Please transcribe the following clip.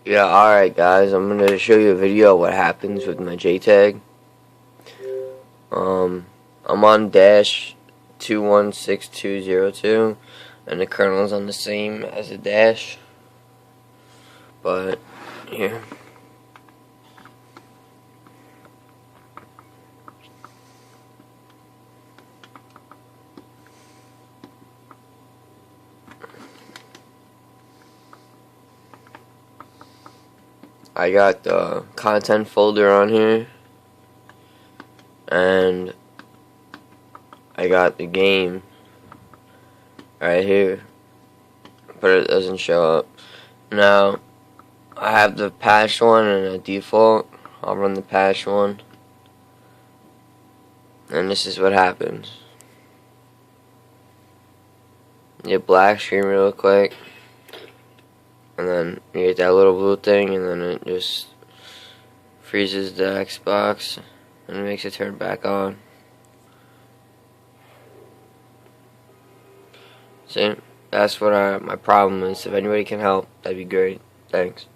Yeah, alright guys, I'm going to show you a video of what happens with my Jtag. I'm on dash 216202, and the kernel is on the same as the dash, but here. I got the content folder on here, and I got the game right here, but it doesn't show up. Now, I have the patch one and a default. I'll run the patch one, and this is what happens. You get black screen real quick, and then you get that little blue thing, and then it just freezes the Xbox and it makes it turn back on. See, that's what my problem is. If anybody can help, that'd be great. Thanks.